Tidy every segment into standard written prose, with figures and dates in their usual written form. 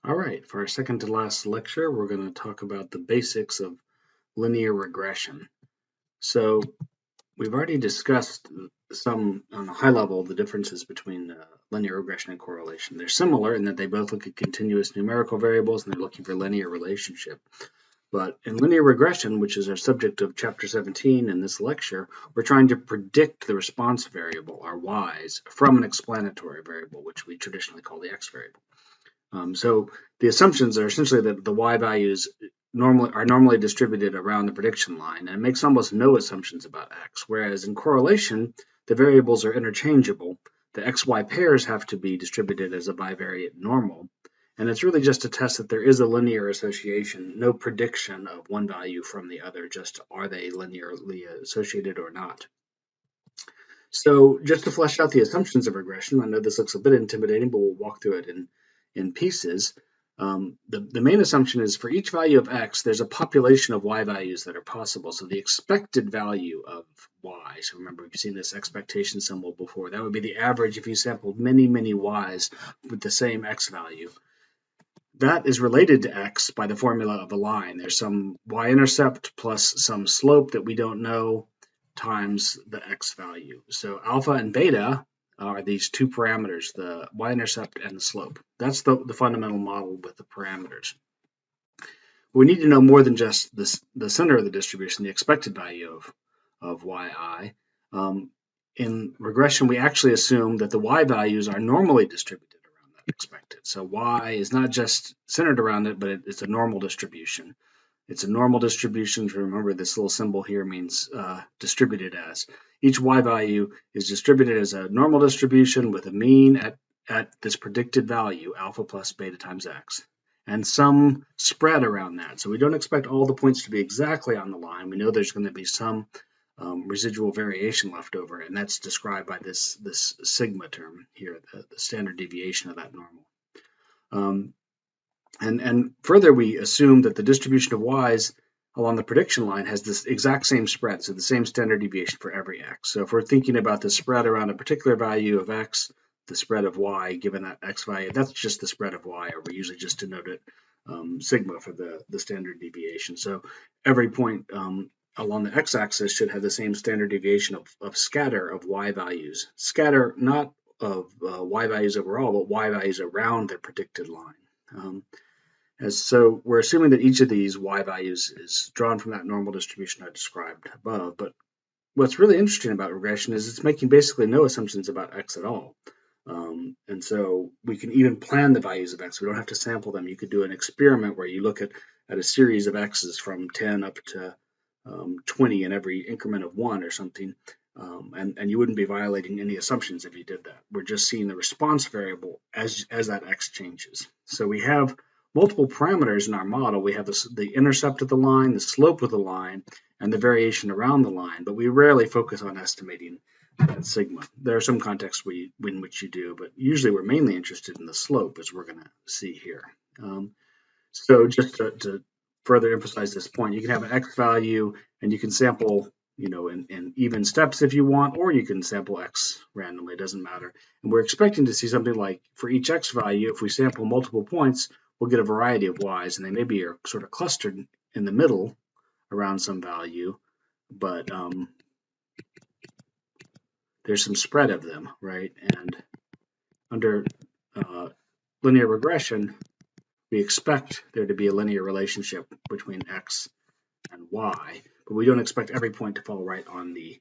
All right, for our second to last lecture, we're going to talk about the basics of linear regression. So we've already discussed some on a high level the differences between linear regression and correlation. They're similar in that they both look at continuous numerical variables and they're looking for linear relationship. But in linear regression, which is our subject of chapter 17 in this lecture, we're trying to predict the response variable, our y's, from an explanatory variable, which we traditionally call the x variable. So the assumptions are essentially that the y values are normally distributed around the prediction line, and it makes almost no assumptions about x. Whereas in correlation, the variables are interchangeable. The xy pairs have to be distributed as a bivariate normal, and it's really just to test that there is a linear association, no prediction of one value from the other, just are they linearly associated or not. So just to flesh out the assumptions of regression, I know this looks a bit intimidating, but we'll walk through it in pieces. The main assumption is for each value of x, there's a population of y values that are possible. So the expected value of y, so remember we've seen this expectation symbol before, that would be the average if you sampled many, many y's with the same x value. That is related to x by the formula of a line. There's some y-intercept plus some slope that we don't know times the x value. So alpha and beta are these two parameters, the y-intercept and the slope. That's the fundamental model with the parameters. We need to know more than just the center of the distribution, the expected value of yi. In regression, we actually assume that the y values are normally distributed around that expected. So y is not just centered around it, but it's a normal distribution. It's a normal distribution. Remember, this little symbol here means distributed as. Each y value is distributed as a normal distribution with a mean at this predicted value, alpha plus beta times x, and some spread around that. So we don't expect all the points to be exactly on the line. We know there's going to be some residual variation left over, and that's described by this sigma term here, the standard deviation of that normal. And further, we assume that the distribution of y's along the prediction line has this exact same spread, so the same standard deviation for every x. So if we're thinking about the spread around a particular value of x, the spread of y given that x value, that's just the spread of y, or we usually just denote it sigma for the standard deviation. So every point along the x-axis should have the same standard deviation of scatter of y values. Scatter not of y values overall, but y values around the predicted line. So we're assuming that each of these y values is drawn from that normal distribution I described above. But what's really interesting about regression is it's making basically no assumptions about x at all. And so we can even plan the values of x. We don't have to sample them. You could do an experiment where you look at a series of x's from 10 up to 20 in every increment of 1 or something. And you wouldn't be violating any assumptions if you did that. We're just seeing the response variable as that x changes. So we have multiple parameters in our model. We have the intercept of the line, the slope of the line, and the variation around the line, but we rarely focus on estimating that sigma. There are some contexts in which you do, but usually we're mainly interested in the slope, as we're going to see here. So just to further emphasize this point, you can have an x value and you can sample in even steps if you want, or you can sample x randomly, it doesn't matter. And we're expecting to see something like for each x value, if we sample multiple points, we'll get a variety of y's, and they maybe are sort of clustered in the middle around some value, but there's some spread of them, right? And under linear regression, we expect there to be a linear relationship between x and y, but we don't expect every point to fall right on the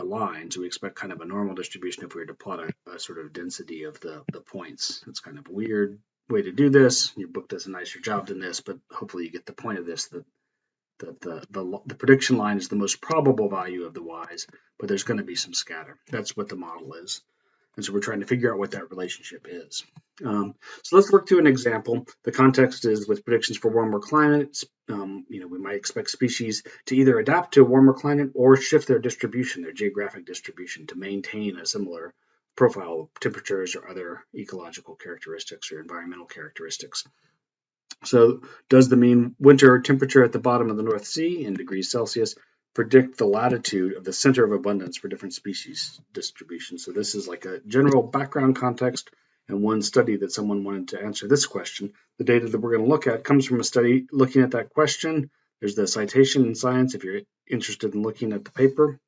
line. So we expect kind of a normal distribution if we were to plot a sort of density of the points. It's kind of a weird way to do this. Your book does a nicer job than this, but hopefully you get the point of this, that the prediction line is the most probable value of the y's, but there's going to be some scatter. That's what the model is. And so we're trying to figure out what that relationship is. So let's work through an example. The context is with predictions for warmer climates. We might expect species to either adapt to a warmer climate or shift their distribution, their geographic distribution, to maintain a similar profile of temperatures or other ecological characteristics or environmental characteristics. So does the mean winter temperature at the bottom of the North Sea in degrees Celsius predict the latitude of the center of abundance for different species distribution? So this is like a general background context, and one study that someone wanted to answer this question. The data that we're going to look at comes from a study looking at that question. There's the citation in Science if you're interested in looking at the paper.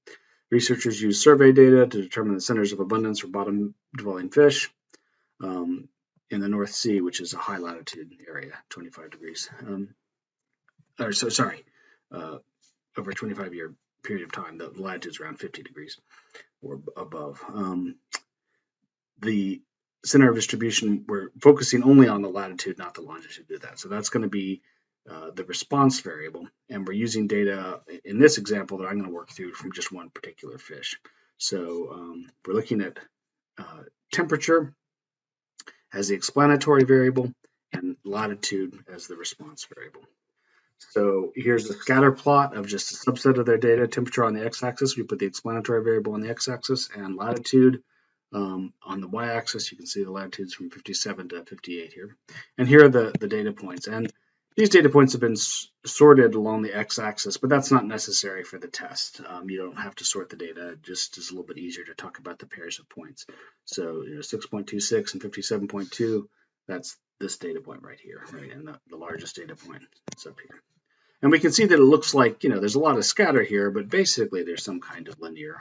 Researchers use survey data to determine the centers of abundance for bottom-dwelling fish in the North Sea, which is a high latitude area, 25 degrees. Over a 25-year period of time, the latitude is around 50 degrees or above. The center of distribution, we're focusing only on the latitude, not the longitude of that. So that's going to be the response variable, and we're using data in this example that I'm going to work through from just one particular fish. So we're looking at temperature as the explanatory variable and latitude as the response variable. So here's a scatter plot of just a subset of their data. Temperature on the x-axis, we put the explanatory variable on the x-axis, and latitude on the y-axis. You can see the latitudes from 57 to 58 here. And here are the data points. And these data points have been sorted along the x-axis, but that's not necessary for the test. You don't have to sort the data. It just is a little bit easier to talk about the pairs of points. So 6.26 and 57.2, that's this data point right here, right? And the largest data point is up here. And we can see that it looks like, there's a lot of scatter here, but basically there's some kind of linear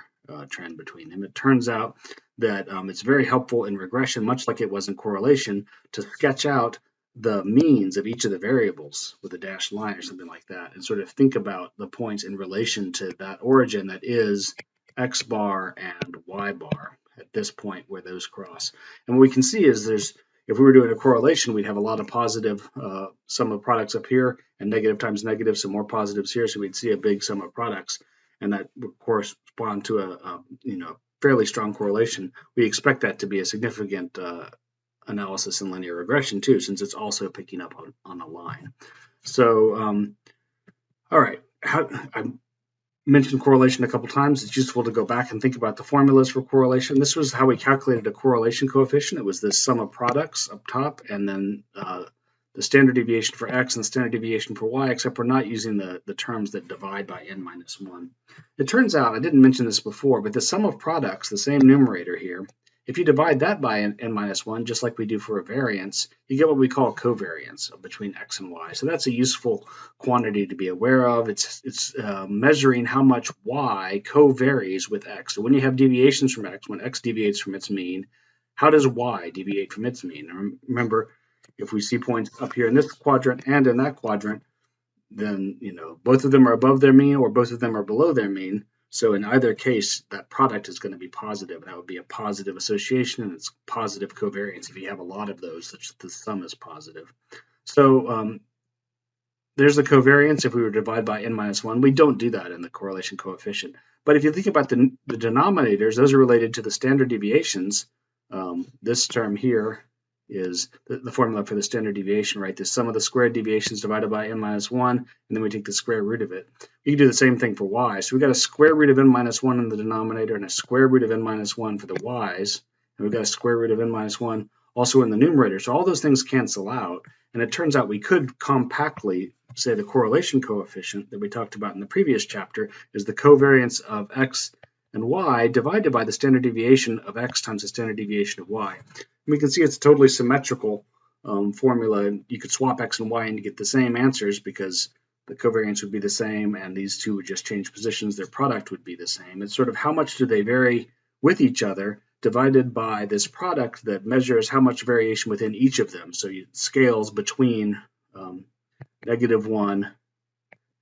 trend between them. It turns out that it's very helpful in regression, much like it was in correlation, to sketch out the means of each of the variables with a dashed line or something like that, and sort of think about the points in relation to that origin that is x bar and y bar at this point where those cross. And what we can see is if we were doing a correlation, we'd have a lot of positive sum of products up here and negative times negative, so more positives here, so we'd see a big sum of products, and that would correspond to a fairly strong correlation. We expect that to be a significant analysis in linear regression too, since it's also picking up on a line. So, all right, I mentioned correlation a couple times. It's useful to go back and think about the formulas for correlation. This was how we calculated a correlation coefficient. It was the sum of products up top, and then the standard deviation for x and the standard deviation for y, except we're not using the terms that divide by n-1. It turns out, I didn't mention this before, but the sum of products, the same numerator here, if you divide that by n-1, just like we do for a variance, you get what we call covariance between x and y. So that's a useful quantity to be aware of. It's measuring how much y co-varies with x. So when you have deviations from x, when x deviates from its mean, how does y deviate from its mean? And remember, if we see points up here in this quadrant and in that quadrant, then both of them are above their mean or both of them are below their mean. So in either case, that product is going to be positive. That would be a positive association, and it's positive covariance if you have a lot of those, such that the sum is positive. So there's the covariance if we were to divide by n-1. We don't do that in the correlation coefficient. But if you think about the denominators, those are related to the standard deviations. This term here is the formula for the standard deviation, right? The sum of the squared deviations divided by n-1, and then we take the square root of it. You can do the same thing for y. So we've got a square root of n-1 in the denominator and a square root of n-1 for the y's, and we've got a square root of n-1 also in the numerator. So all those things cancel out, and it turns out we could compactly say the correlation coefficient that we talked about in the previous chapter is the covariance of x and y divided by the standard deviation of x times the standard deviation of y. And we can see it's a totally symmetrical formula. You could swap x and y and get the same answers because the covariance would be the same and these two would just change positions. Their product would be the same. It's sort of how much do they vary with each other divided by this product that measures how much variation within each of them. So it scales between -1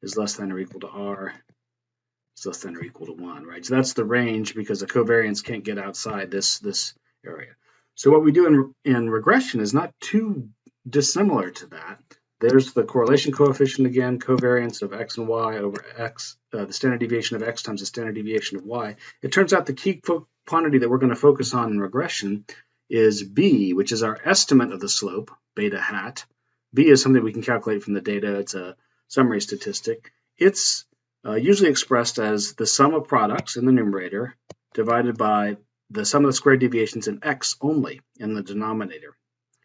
is less than or equal to r is less than or equal to 1, right? So that's the range because the covariance can't get outside this area. So what we do in regression is not too dissimilar to that. There's the correlation coefficient again, covariance of x and y over x, the standard deviation of x times the standard deviation of y. It turns out the key quantity that we're going to focus on in regression is b, which is our estimate of the slope, beta hat. B is something we can calculate from the data. It's a summary statistic. It's usually expressed as the sum of products in the numerator divided by the sum of the squared deviations in x only in the denominator.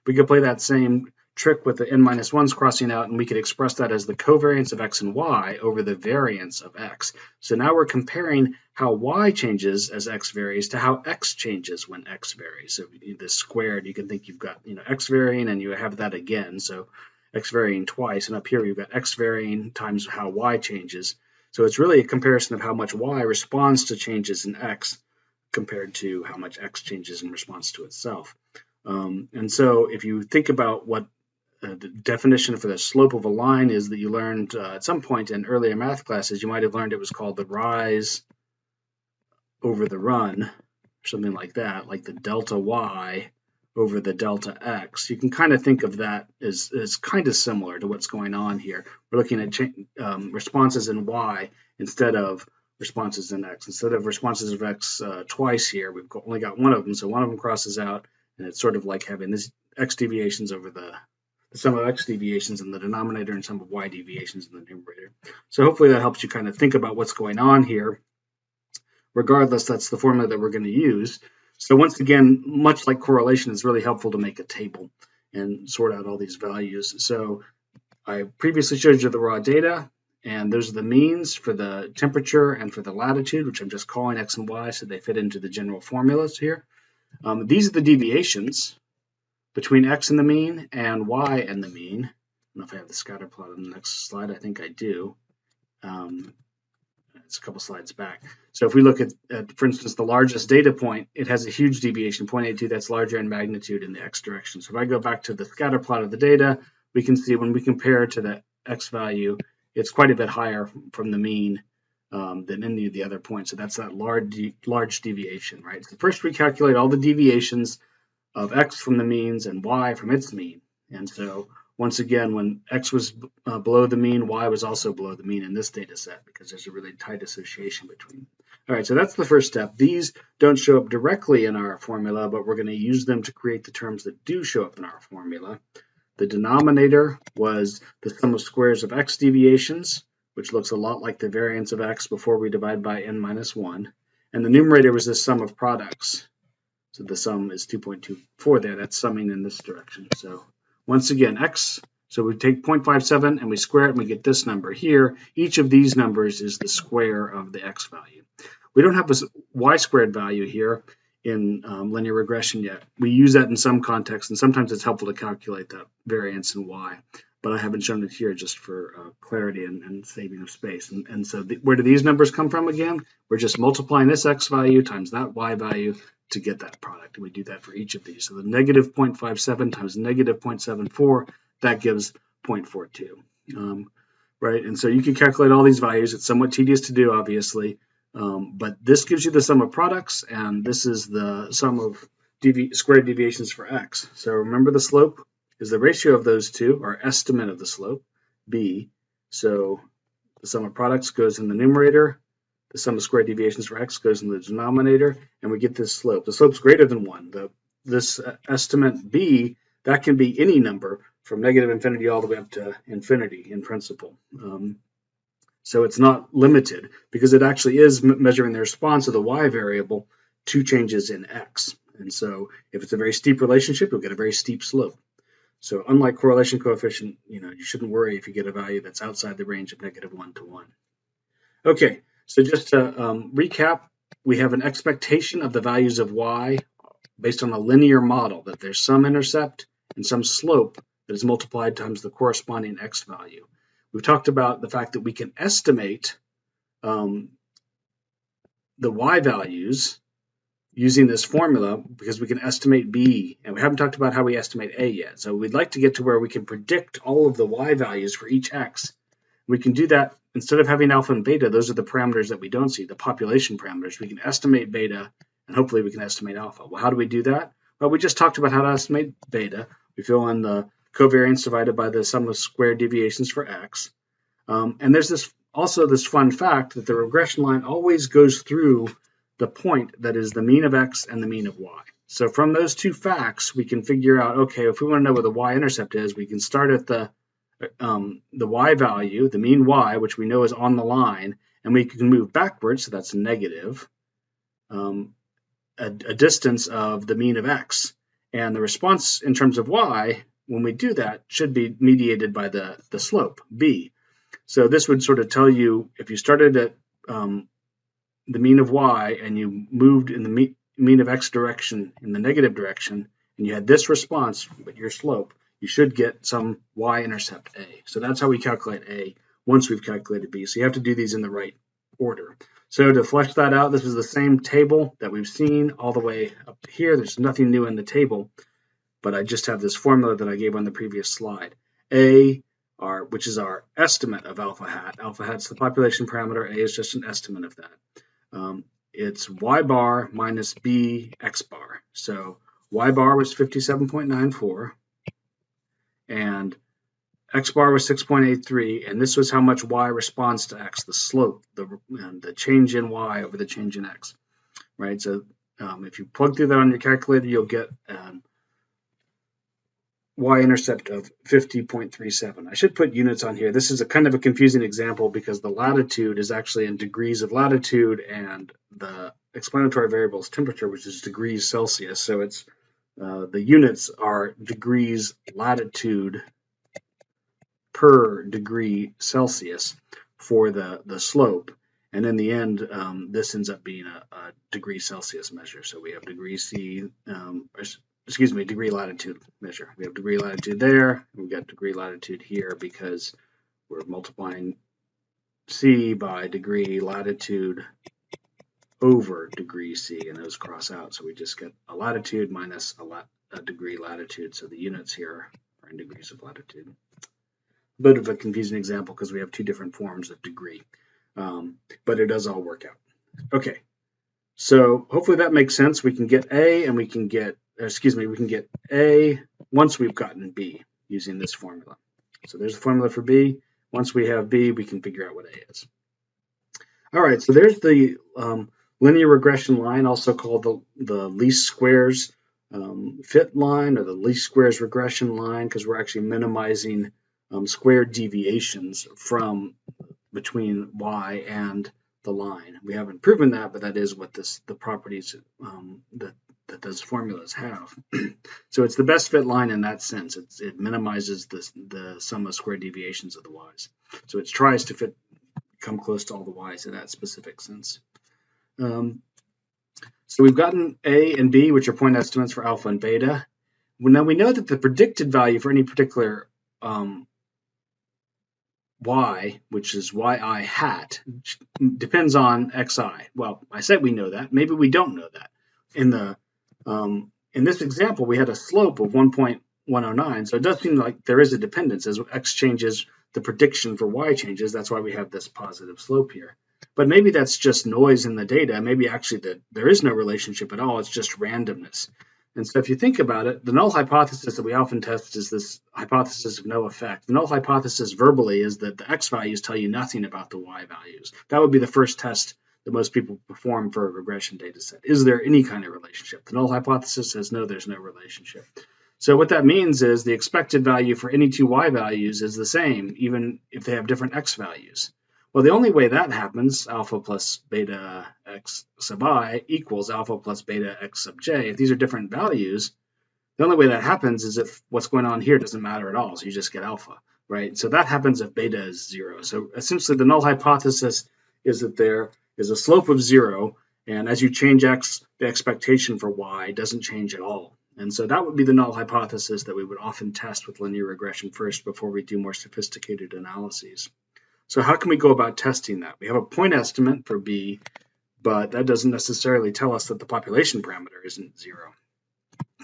We could play that same trick with the n-1s crossing out, and we could express that as the covariance of x and y over the variance of x. So now we're comparing how y changes as x varies to how x changes when x varies. So this squared, you can think you've got x varying, and you have that again. So x varying twice, and up here we've got x varying times how y changes. So it's really a comparison of how much y responds to changes in x compared to how much x changes in response to itself. And so if you think about what the definition for the slope of a line is that you learned at some point in earlier math classes, you might have learned it was called the rise over the run, or something like that, like the delta y over the delta x. You can kind of think of that as kind of similar to what's going on here. We're looking at responses in y instead of responses in x. Instead of responses of x twice here, we've only got one of them, so one of them crosses out, and it's sort of like having this x deviations over the sum of x deviations in the denominator and sum of y deviations in the numerator. So hopefully that helps you kind of think about what's going on here. Regardless, that's the formula that we're going to use. So once again, much like correlation, it's really helpful to make a table and sort out all these values. So I previously showed you the raw data, and those are the means for the temperature and for the latitude, which I'm just calling x and y so they fit into the general formulas here. These are the deviations between x and the mean and y and the mean. I don't know if I have the scatter plot on the next slide. I think I do. It's a couple slides back. So if we look at, for instance, the largest data point, it has a huge deviation, 0.82, that's larger in magnitude in the x direction. So if I go back to the scatter plot of the data, we can see when we compare to the x value, it's quite a bit higher from the mean than any of the other points. So that's that large deviation, right? So first we calculate all the deviations of x from the means and y from its mean. And so once again, when x was below the mean, y was also below the mean in this data set because there's a really tight association between them. All right, so that's the first step. These don't show up directly in our formula, but we're going to use them to create the terms that do show up in our formula. The denominator was the sum of squares of x deviations, which looks a lot like the variance of x before we divide by n-1. And the numerator was the sum of products. So the sum is 2.24 there. That's summing in this direction. So once again, x, so we take 0.57 and we square it and we get this number here. Each of these numbers is the square of the x value. We don't have a y squared value here in linear regression yet. We use that in some contexts, and sometimes it's helpful to calculate that variance in y, but I haven't shown it here just for clarity and saving of space. And so where do these numbers come from again? We're just multiplying this x value times that y value to get that product. And we do that for each of these. So the negative 0.57 times negative 0.74, that gives 0.42. Right? And so you can calculate all these values. It's somewhat tedious to do, obviously. But this gives you the sum of products, and this is the sum of squared deviations for x. So remember, the slope is the ratio of those two, our estimate of the slope, b. So the sum of products goes in the numerator. The sum of squared deviations for x goes in the denominator, and we get this slope. The slope's greater than 1. This estimate b, that can be any number from negative infinity all the way up to infinity in principle. So it's not limited because it actually is measuring the response of the y variable to changes in x. And so if it's a very steep relationship, you'll get a very steep slope. So unlike correlation coefficient, you shouldn't worry if you get a value that's outside the range of -1 to 1. Okay, so just to recap, we have an expectation of the values of y based on a linear model, that there's some intercept and some slope that is multiplied times the corresponding x value. We've talked about the fact that we can estimate the y values using this formula because we can estimate b, and we haven't talked about how we estimate a yet. So we'd like to get to where we can predict all of the y values for each x. We can do that instead of having alpha and beta. Those are the parameters that we don't see, the population parameters. We can estimate beta, and hopefully we can estimate alpha. Well, how do we do that? Well, we just talked about how to estimate beta. We fill in the covariance divided by the sum of squared deviations for x. And there's also this fun fact that the regression line always goes through the point that is the mean of x and the mean of y. So from those two facts, we can figure out, okay, if we want to know what the y-intercept is, we can start at the y value, the mean y, which we know is on the line, and we can move backwards, so that's negative, a distance of the mean of x. And the response in terms of y when we do that, should be mediated by the slope, b. So this would sort of tell you if you started at the mean of y and you moved in the mean of x direction in the negative direction, and you had this response, but your slope, you should get some y-intercept a. So that's how we calculate a once we've calculated b. So you have to do these in the right order. So to flesh that out, this is the same table that we've seen all the way up to here. There's nothing new in the table, but I just have this formula that I gave on the previous slide. A, which is our estimate of alpha hat. Alpha hat's the population parameter. A is just an estimate of that. It's y bar minus b x bar. So y bar was 57.94, and x bar was 6.83, and this was how much y responds to x, the slope, the change in y over the change in x, right? So if you plug through that on your calculator, you'll get y-intercept of 50.37. I should put units on here. This is a kind of a confusing example because the latitude is actually in degrees of latitude, and the explanatory variable is temperature, which is degrees Celsius. So it's the units are degrees latitude per degree Celsius for the slope, and in the end this ends up being a degree Celsius measure. So we have degree degree latitude measure. We have degree latitude there, and we've got degree latitude here because we're multiplying C by degree latitude over degree C, and those cross out, so we just get a latitude minus a degree latitude. So the units here are in degrees of latitude. A bit of a confusing example because we have two different forms of degree, but it does all work out. Okay, so hopefully that makes sense. We can get A, and we can get A once we've gotten B using this formula. So there's the formula for B. Once we have B, we can figure out what A is. All right, so there's the linear regression line, also called the least squares fit line, or the least squares regression line, because we're actually minimizing squared deviations from between y and the line. We haven't proven that, but that is what the properties that those formulas have. So it's the best fit line in that sense. It minimizes the sum of square deviations of the y's. So it tries to come close to all the y's in that specific sense. So we've gotten A and B, which are point estimates for alpha and beta. Now we know that the predicted value for any particular y, which is yi hat, depends on xi. Well, I said we know that. Maybe we don't know that. In this example, we had a slope of 1.109, so it does seem like there is a dependence. As x changes, the prediction for y changes. That's why we have this positive slope here. But maybe that's just noise in the data. Maybe actually there is no relationship at all. It's just randomness. And so if you think about it, the null hypothesis that we often test is this hypothesis of no effect. The null hypothesis verbally is that the x values tell you nothing about the y values. That would be the first test that most people perform for a regression data set. Is there any kind of relationship? The null hypothesis says no, there's no relationship. So what that means is the expected value for any two y values is the same, even if they have different x values. Well, the only way that happens, alpha plus beta x sub I equals alpha plus beta x sub j. If these are different values, the only way that happens is if what's going on here doesn't matter at all, so you just get alpha, right? So that happens if beta is 0. So essentially the null hypothesis is that there is a slope of 0, and as you change x, the expectation for y doesn't change at all. And so that would be the null hypothesis that we would often test with linear regression first before we do more sophisticated analyses. So how can we go about testing that? We have a point estimate for B, but that doesn't necessarily tell us that the population parameter isn't 0.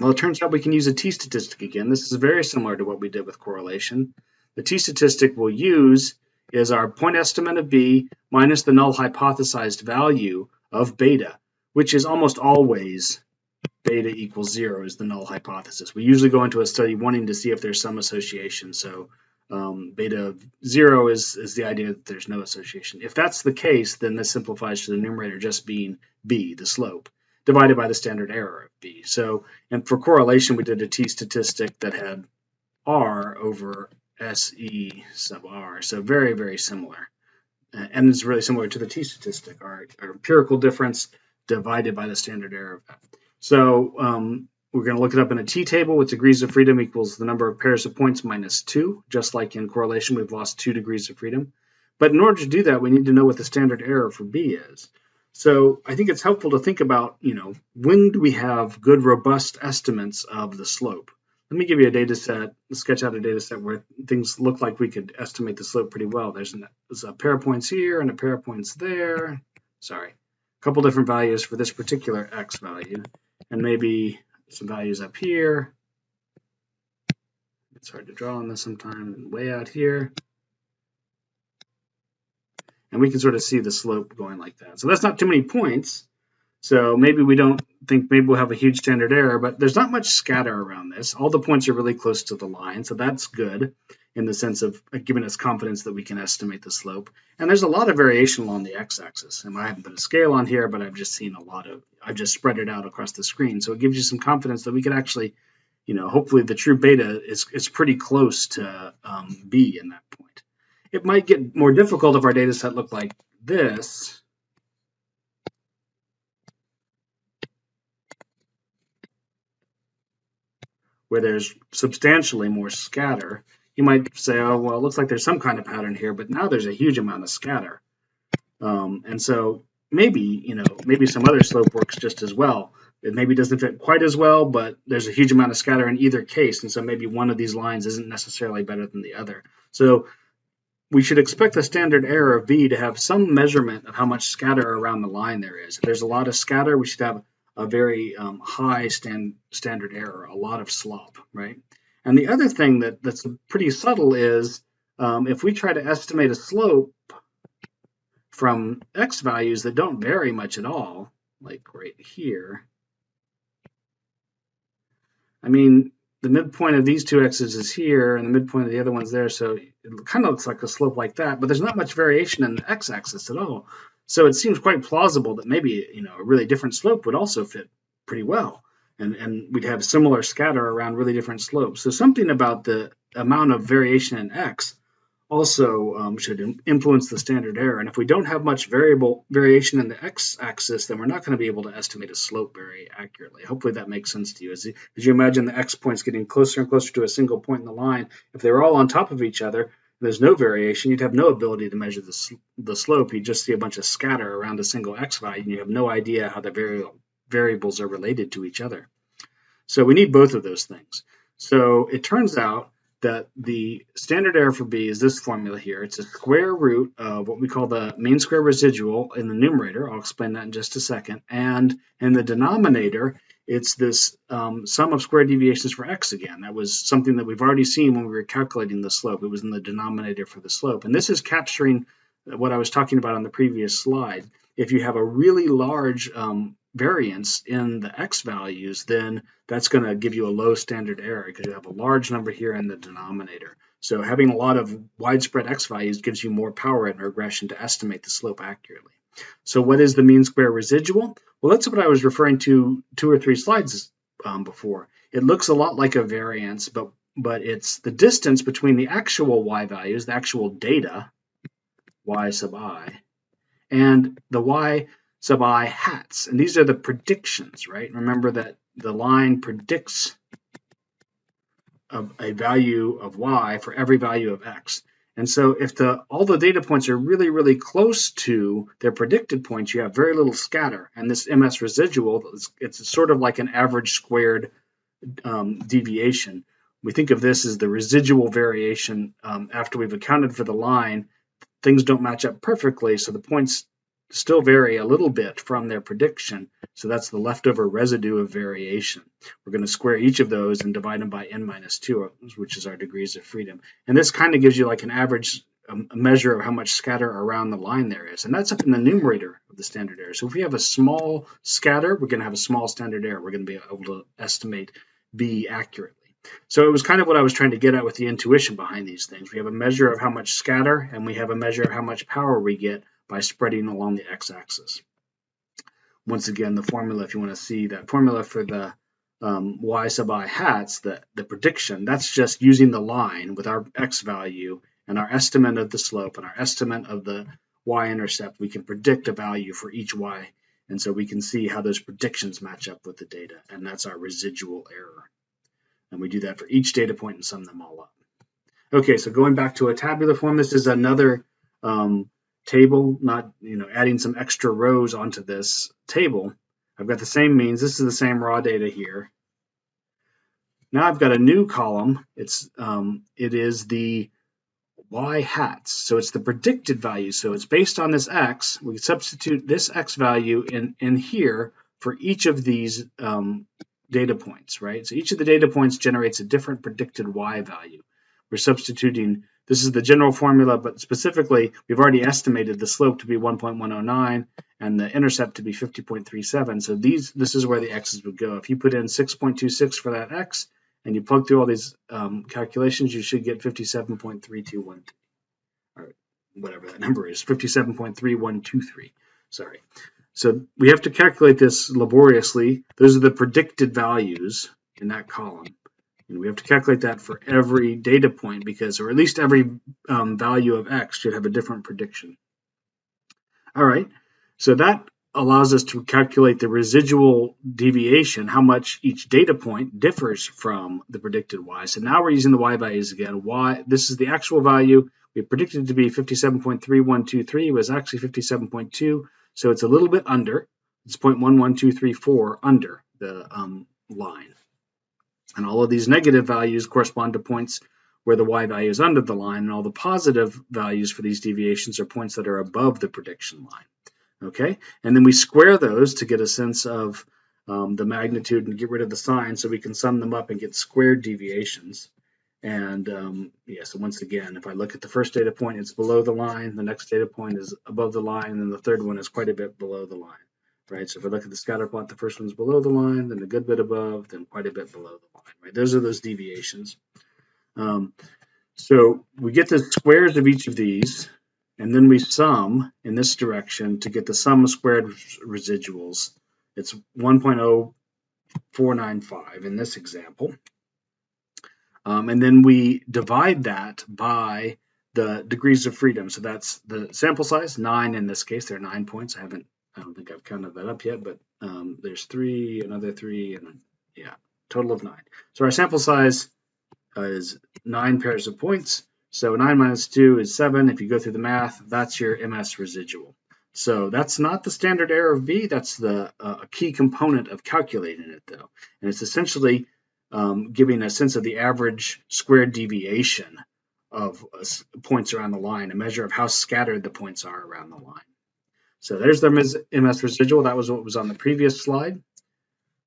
Well, it turns out we can use a t-statistic again. This is very similar to what we did with correlation. The t-statistic we'll use is our point estimate of B minus the null hypothesized value of beta, which is almost always beta equals 0 is the null hypothesis. We usually go into a study wanting to see if there's some association. So beta of 0 is the idea that there's no association. If that's the case, then this simplifies to the numerator just being B, the slope, divided by the standard error of B. So, and for correlation, we did a t-statistic that had R over SE sub R. So very, very similar. And it's really similar to the t-statistic, our empirical difference divided by the standard error of that. So we're going to look it up in a t-table with degrees of freedom equals the number of pairs of points minus 2. Just like in correlation, we've lost 2 degrees of freedom. But in order to do that, we need to know what the standard error for B is. So I think it's helpful to think about, when do we have good, robust estimates of the slope? Let me give you a data set, sketch out a data set where things look like we could estimate the slope pretty well. There's a pair of points here and a pair of points there. Sorry, a couple different values for this particular x value, and maybe some values up here. It's hard to draw on this sometimes, way out here. And we can sort of see the slope going like that. So that's not too many points. So maybe we don't think, maybe we'll have a huge standard error, but there's not much scatter around this. All the points are really close to the line, so that's good in the sense of giving us confidence that we can estimate the slope. And there's a lot of variation along the x-axis. And I haven't put a scale on here, but I've just seen I've just spread it out across the screen. So it gives you some confidence that we can actually, hopefully the true beta is pretty close to B in that point. It might get more difficult if our data set looked like this. Where there's substantially more scatter. You might say, oh, well, it looks like there's some kind of pattern here, but now there's a huge amount of scatter. And so maybe some other slope works just as well. It maybe doesn't fit quite as well, but there's a huge amount of scatter in either case. And so maybe one of these lines isn't necessarily better than the other. So we should expect the standard error of V to have some measurement of how much scatter around the line there is. If there's a lot of scatter, we should have a very high standard error, a lot of slop, right? And the other thing that's pretty subtle is if we try to estimate a slope from x values that don't vary much at all, like right here, I mean, the midpoint of these two x's is here, and the midpoint of the other one's there, so it kind of looks like a slope like that, but there's not much variation in the x-axis at all. So it seems quite plausible that maybe a really different slope would also fit pretty well, and we'd have similar scatter around really different slopes. So something about the amount of variation in x also should influence the standard error. And if we don't have much variation in the x-axis, then we're not going to be able to estimate a slope very accurately. Hopefully that makes sense to you. As you imagine the x points getting closer and closer to a single point in the line, if they were all on top of each other, and there's no variation, you'd have no ability to measure the slope. You'd just see a bunch of scatter around a single x value, and you have no idea how the variables are related to each other. So we need both of those things. So it turns out that the standard error for B is this formula here. It's a square root of what we call the mean square residual in the numerator. I'll explain that in just a second. And in the denominator, it's this sum of square deviations for x again. That was something that we've already seen when we were calculating the slope. It was in the denominator for the slope. And this is capturing what I was talking about on the previous slide. If you have a really large variance in the x values, then that's going to give you a low standard error because you have a large number here in the denominator. So having a lot of widespread x values gives you more power in regression to estimate the slope accurately. So what is the mean square residual? Well, that's what I was referring to 2 or 3 slides before. It looks a lot like a variance, but it's the distance between the actual y values, the actual data, y sub I, and the y sub I hats. And these are the predictions, right? Remember that the line predicts a value of y for every value of x. And so if all the data points are really, really close to their predicted points, you have very little scatter. And this MS residual, it's sort of like an average squared deviation. We think of this as the residual variation after we've accounted for the line. Things don't match up perfectly, so the points still vary a little bit from their prediction. So that's the leftover residue of variation. We're going to square each of those and divide them by n minus 2, which is our degrees of freedom. And this kind of gives you like an average measure of how much scatter around the line there is. And that's up in the numerator of the standard error. So if we have a small scatter, we're going to have a small standard error. We're going to be able to estimate B accurately. So it was kind of what I was trying to get at with the intuition behind these things. We have a measure of how much scatter, and we have a measure of how much power we get by spreading along the x-axis. Once again, the formula, if you want to see that formula for the y sub I hats, the prediction, that's just using the line with our x value and our estimate of the slope and our estimate of the y-intercept. We can predict a value for each y And so we can see how those predictions match up with the data, and that's our residual error. And we do that for each data point and sum them all up. Okay, so going back to a tabular form, this is another table, not adding some extra rows onto this table. I've got the same means. This is the same raw data here. Now I've got a new column. It is the y hats. So it's the predicted value. So it's based on this x. We substitute this x value in here for each of these data points, right? So each of the data points generates a different predicted y value. We're substituting, this is the general formula, but specifically, we've already estimated the slope to be 1.109 and the intercept to be 50.37. So this is where the x's would go. If you put in 6.26 for that x, and you plug through all these calculations, you should get 57.3213, or whatever that number is, 57.3123, sorry. So we have to calculate this laboriously. Those are the predicted values in that column. And we have to calculate that for every data point because, or at least every value of x should have a different prediction. All right, so that allows us to calculate the residual deviation, how much each data point differs from the predicted y. So now we're using the y values again. This is the actual value. We predicted it to be 57.3123. It was actually 57.2, so it's a little bit under. It's 0.11234 under the line. And all of these negative values correspond to points where the y value is under the line, and all the positive values for these deviations are points that are above the prediction line. Okay, and then we square those to get a sense of the magnitude and get rid of the sign so we can sum them up and get squared deviations. And so once again, if I look at the first data point, it's below the line, the next data point is above the line, and then the third one is quite a bit below the line, right? So if I look at the scatter plot, the first one's below the line, then a good bit above, then quite a bit below the line, right? Those are those deviations. So we get the squares of each of these, and then we sum in this direction to get the sum of squared residuals. It's 1.0495 in this example. And then we divide that by the degrees of freedom. So that's the sample size, 9 in this case. There are 9 points. I don't think I've counted that up yet, but there's 3, another 3, and total of 9. So our sample size is 9 pairs of points. So 9 minus 2 is 7. If you go through the math, that's your MS residual. So that's not the standard error of B. That's a key component of calculating it, though. And it's essentially giving a sense of the average squared deviation of points around the line, a measure of how scattered the points are around the line. So there's the MS residual. That was what was on the previous slide.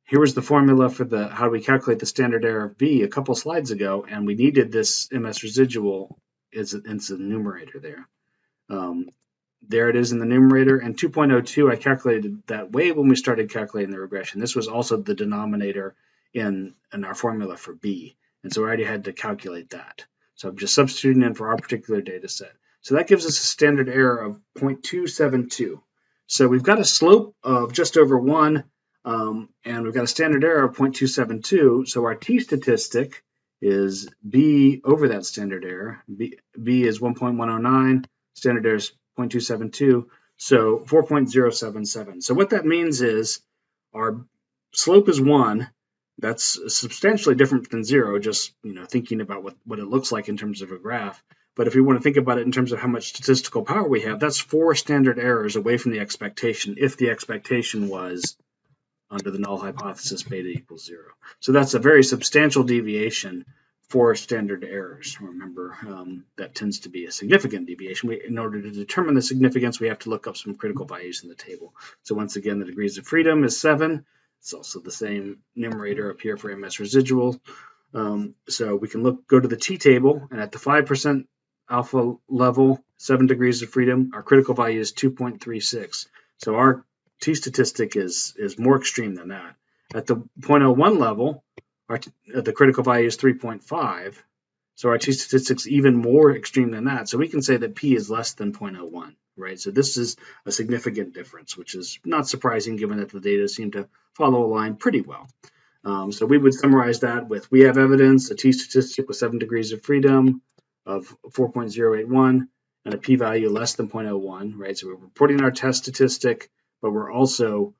Here was the formula for how do we calculate the standard error of B a couple slides ago, and we needed this MS residual as the numerator there. There it is in the numerator, and 2.02, I calculated that way when we started calculating the regression. This was also the denominator in our formula for B, and so I already had to calculate that. So I'm just substituting in for our particular data set. So that gives us a standard error of 0.272. So we've got a slope of just over 1, and we've got a standard error of 0.272. So our t-statistic is B over that standard error. B is 1.109. Standard error is 0.272. So 4.077. So what that means is our slope is 1. That's substantially different than 0, just thinking about what it looks like in terms of a graph. But if we want to think about it in terms of how much statistical power we have, that's 4 standard errors away from the expectation if the expectation was under the null hypothesis beta equals 0. So that's a very substantial deviation for standard errors. Remember, that tends to be a significant deviation. In order to determine the significance, we have to look up some critical values in the table. So once again, the degrees of freedom is 7. It's also the same numerator up here for MS residual. So we can go to the t-table, and at the 5% alpha level, 7 degrees of freedom, our critical value is 2.36. So our t-statistic is more extreme than that. At the 0.01 level, the critical value is 3.5. So our t-statistic is even more extreme than that. So we can say that p is less than 0.01, right? So this is a significant difference, which is not surprising given that the data seem to follow a line pretty well. So we would summarize that with, we have evidence, a t-statistic with 7 degrees of freedom of 4.081 and a p-value less than 0.01, right? So we're reporting our test statistic, but we're also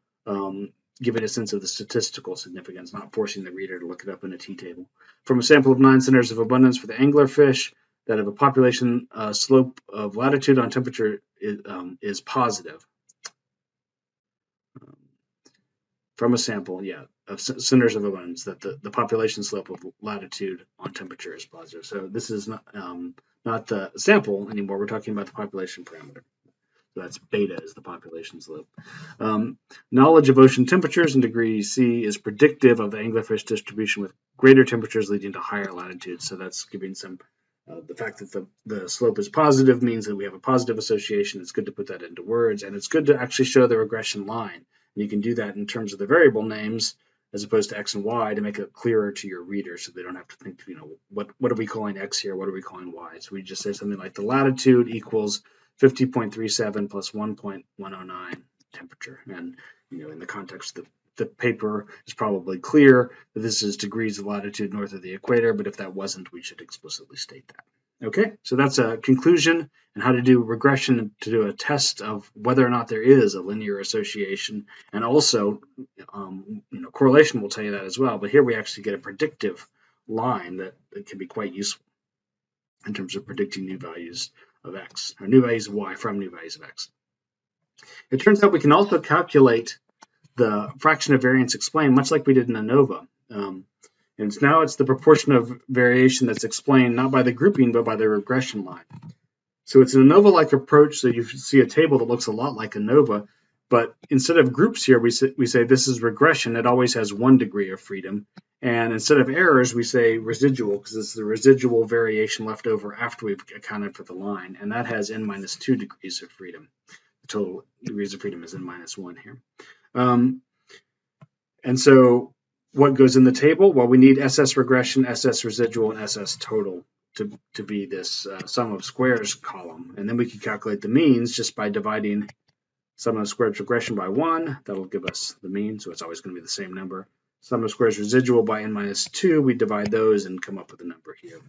giving a sense of the statistical significance, not forcing the reader to look it up in a t-table. From a sample of 9 centers of abundance for the anglerfish that have a population slope of latitude on temperature is positive. From a sample, of centers of abundance, that the population slope of latitude on temperature is positive. So this is not the sample anymore. We're talking about the population parameter. So that's beta is the population slope. Knowledge of ocean temperatures in degrees C is predictive of the anglerfish distribution, with greater temperatures leading to higher latitudes. So that's giving some, the fact that the slope is positive means that we have a positive association. It's good to put that into words, and it's good to actually show the regression line. And you can do that in terms of the variable names as opposed to X and Y to make it clearer to your reader so they don't have to think, what are we calling X here? What are we calling Y? So we just say something like the latitude equals 50.37 plus 1.109 temperature. And, in the context of the paper, it's probably clear that this is degrees of latitude north of the equator, but if that wasn't, we should explicitly state that. Okay, so that's a conclusion and how to do regression to do a test of whether or not there is a linear association. And also, correlation will tell you that as well. But here we actually get a predictive line that can be quite useful in terms of predicting new values of X, or new values of Y from new values of X. It turns out we can also calculate the fraction of variance explained, much like we did in ANOVA. And now it's the proportion of variation that's explained not by the grouping, but by the regression line. So it's an ANOVA-like approach, so you see a table that looks a lot like ANOVA, but instead of groups here, we say this is regression. It always has 1 degree of freedom. And instead of errors, we say residual, because it's the residual variation left over after we've accounted for the line. And that has n-2 degrees of freedom. The total degrees of freedom is n-1 here. And so what goes in the table? Well, we need SS regression, SS residual, and SS total to be this sum of squares column. And then we can calculate the means just by dividing sum of squares regression by 1. That'll give us the mean, so it's always going to be the same number. Sum of squares residual by n-2, we divide those and come up with a number here.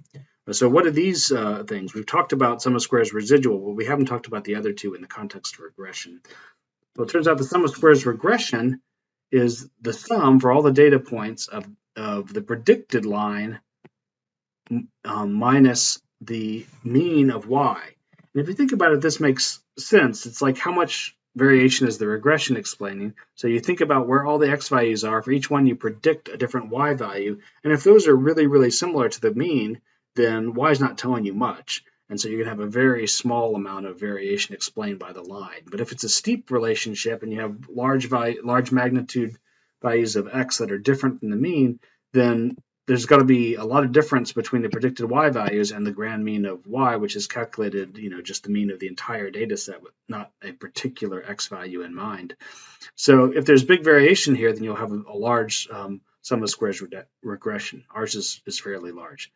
So what are these things? We've talked about sum of squares residual, but we haven't talked about the other two in the context of regression. Well, it turns out the sum of squares regression is the sum for all the data points of the predicted line minus the mean of Y. And if you think about it, this makes sense. It's like how much variation is the regression explaining. So you think about where all the X values are. For each one, you predict a different Y value. And if those are really, really similar to the mean, then Y is not telling you much. And so you're going to have a very small amount of variation explained by the line. But if it's a steep relationship and you have large magnitude values of X that are different than the mean, then there's got to be a lot of difference between the predicted Y values and the grand mean of Y, which is calculated, just the mean of the entire data set with not a particular X value in mind. So if there's big variation here, then you'll have a large sum of squares regression. Ours is fairly large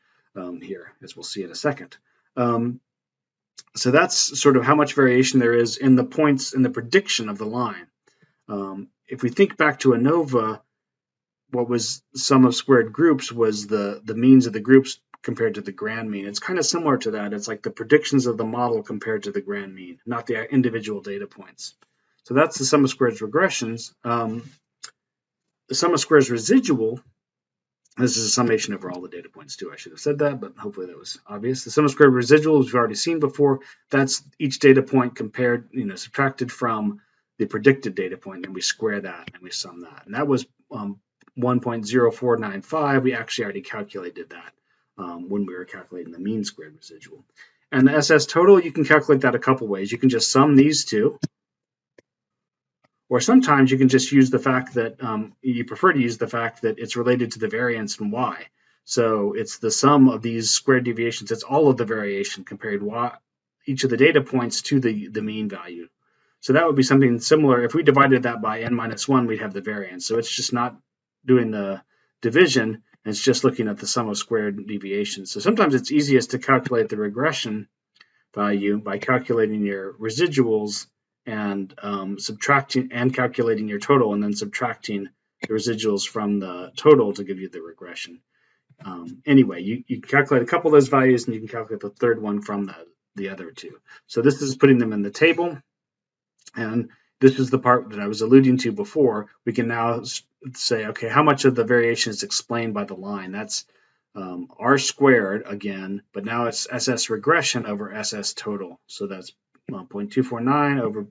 here, as we'll see in a second. So that's sort of how much variation there is in the points in the prediction of the line. If we think back to ANOVA, what was sum of squared groups was the means of the groups compared to the grand mean. It's kind of similar to that. It's like the predictions of the model compared to the grand mean, not the individual data points. So that's the sum of squares regressions. The sum of squares residual, this is a summation over all the data points too. I should have said that, but hopefully that was obvious. The sum of squared residual, we've already seen before. That's each data point compared, subtracted from the predicted data point, and we square that and we sum that. And that was 1.0495. We actually already calculated that when we were calculating the mean squared residual. And the SS total, you can calculate that a couple ways. You can just sum these two, or sometimes you can just use the fact that you prefer to use the fact that it's related to the variance in Y. So it's the sum of these squared deviations. It's all of the variation compared each of the data points to the mean value. So that would be something similar. If we divided that by n-1, we'd have the variance. So it's just not doing the division, and it's just looking at the sum of squared deviations. So sometimes it's easiest to calculate the regression value by calculating your residuals and subtracting and calculating your total, and then subtracting the residuals from the total to give you the regression. Anyway, you can calculate a couple of those values, and you can calculate the third one from the other two. So this is putting them in the table. And this is the part that I was alluding to before. We can now say, okay, how much of the variation is explained by the line? That's R squared again, but now it's SS regression over SS total. So that's 0.249 over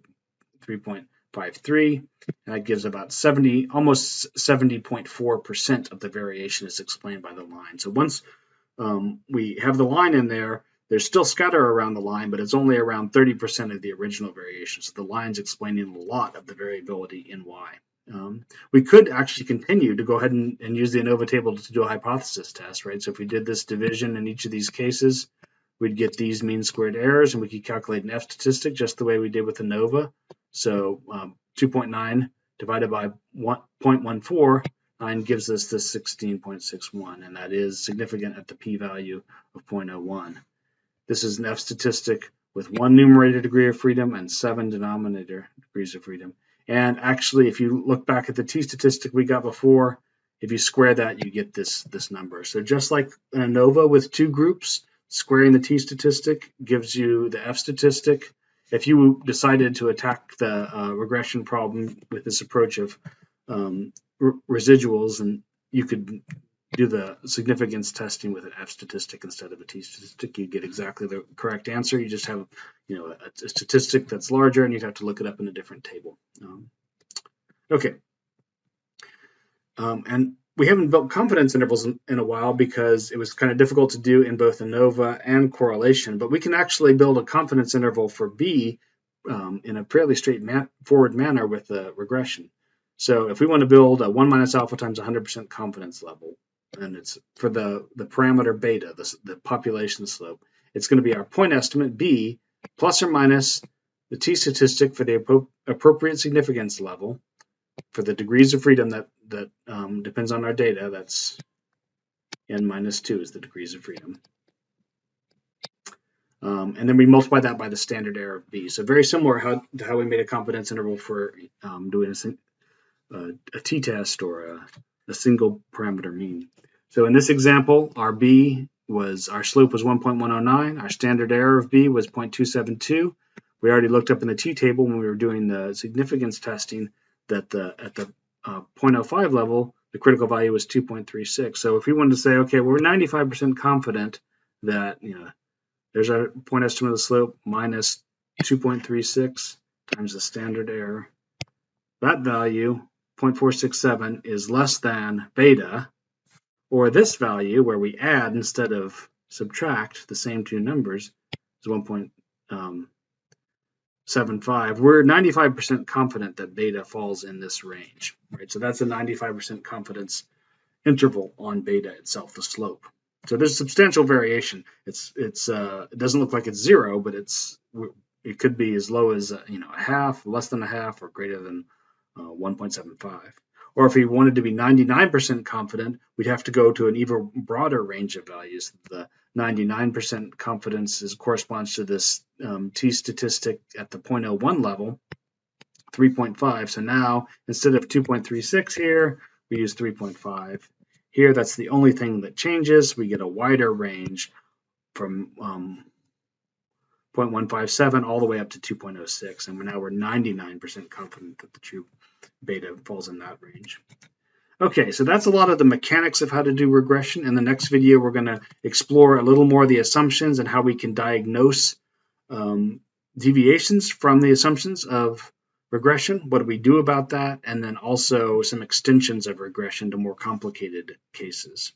3.53, and that gives about 70, almost 70.4% of the variation is explained by the line. So once we have the line in there, there's still scatter around the line, but it's only around 30% of the original variation. So the line's explaining a lot of the variability in Y. We could actually continue to go ahead and use the ANOVA table to do a hypothesis test, right? So if we did this division in each of these cases, we'd get these mean squared errors, and we could calculate an F statistic just the way we did with ANOVA. So 2.9 divided by 0.149 gives us this 16.61, and that is significant at the p-value of 0.01. This is an F statistic with 1 numerator degree of freedom and 7 denominator degrees of freedom. And actually, if you look back at the t statistic we got before, if you square that, you get this number. So just like an ANOVA with 2 groups, squaring the t statistic gives you the F statistic. If you decided to attack the regression problem with this approach of residuals, and you could do the significance testing with an F statistic instead of a t statistic, you get exactly the correct answer. You just have, a statistic that's larger, and you'd have to look it up in a different table. Okay. And we haven't built confidence intervals in a while because it was kind of difficult to do in both ANOVA and correlation, but we can actually build a confidence interval for B in a fairly straightforward manner with the regression. So if we want to build a 1 minus alpha times 100% confidence level, and it's for the parameter beta, the population slope, it's going to be our point estimate B plus or minus the t statistic for the appropriate significance level for the degrees of freedom that depends on our data. That's n minus 2 is the degrees of freedom. And then we multiply that by the standard error of B. So very similar to how we made a confidence interval for doing a t-test or a single parameter mean. So in this example, our slope was 1.109. Our standard error of B was 0.272. We already looked up in the t-table when we were doing the significance testing that at the 0.05 level, the critical value was 2.36. So if we wanted to say, okay, we're 95% confident that, there's our point estimate of the slope minus 2.36 times the standard error. That value, 0.467, is less than beta, or this value where we add instead of subtract the same two numbers is 1.75. We're 95% confident that beta falls in this range, right? So that's a 95% confidence interval on beta itself, the slope. So there's substantial variation. It doesn't look like it's 0, but it could be as low as a half, less than a half, or greater than 1.75. Or if we wanted to be 99% confident, we'd have to go to an even broader range of values. The 99% confidence corresponds to this t statistic at the 0.01 level, 3.5. So now instead of 2.36 here, we use 3.5. Here, that's the only thing that changes. We get a wider range from 0.157 all the way up to 2.06, and now we're 99% confident that the true beta falls in that range. Okay, so that's a lot of the mechanics of how to do regression. In the next video, we're going to explore a little more of the assumptions and how we can diagnose deviations from the assumptions of regression. What do we do about that? And then also some extensions of regression to more complicated cases.